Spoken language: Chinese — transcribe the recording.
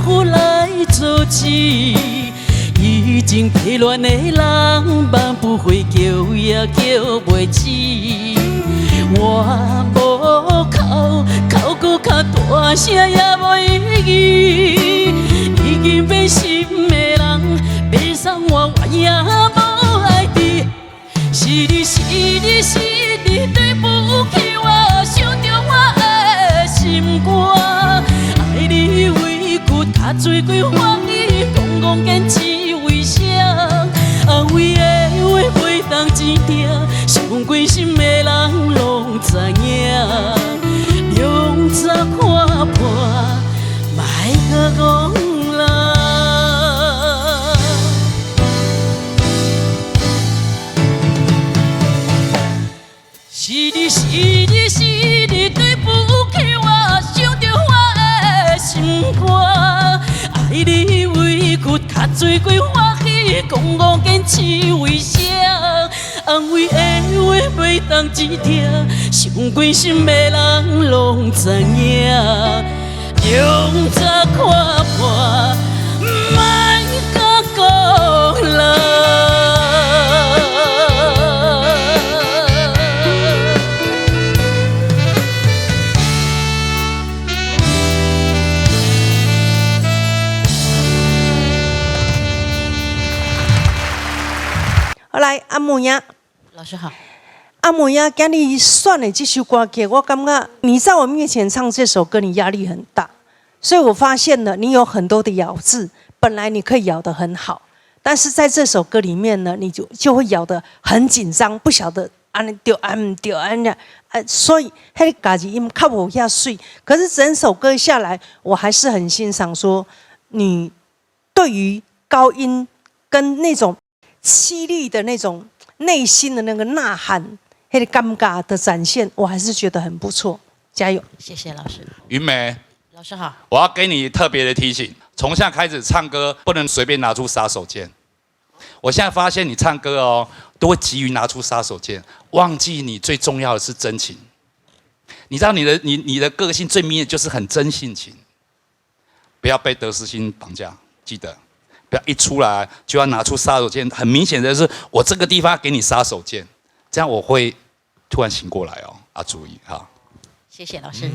乎来做起。已经疲乱的人，万不会叫也叫袂起。我无哭，哭搁较大声也无意义。已经变心的人，别送我也无爱你。是你，是你，是你对不起我，伤着我的心肝。爱你委屈较多过欢喜，讲讲坚持为啥？安慰的话袂当钱听，伤关心的人拢知影。两早看破，莫搁讲啦。是你，是你，是你对不起我，伤着我的心肝。爱你委屈较多过欢喜，讲讲坚持为啥？安慰的话袂当钱听，伤关心的人拢知影。两早看破，莫搁讲啦。好来，阿母呀，老师好。阿母呀，今日选的这首歌曲，我感觉你在我面前唱这首歌，你压力很大，所以我发现了你有很多的咬字，本来你可以咬得很好，但是在这首歌里面呢，你就会咬得很紧张，不晓得安对安对安呀，所以迄个家己音较无遐水。可是整首歌下来，我还是很欣赏说你对于高音跟那种凄厉的那种内心的那个呐喊，那个尴尬的展现，我还是觉得很不错，加油！谢谢老师。云梅，老师好。我要给你特别的提醒，从现在开始唱歌不能随便拿出杀手锏。我现在发现你唱歌哦，都会急于拿出杀手锏，忘记你最重要的是真情。你知道你的个性最明显就是很真性情，不要被得失心绑架，记得。不要一出来就要拿出杀手锏，很明显的是我这个地方给你杀手锏，这样我会突然醒过来哦，啊，注意哈。谢谢老师。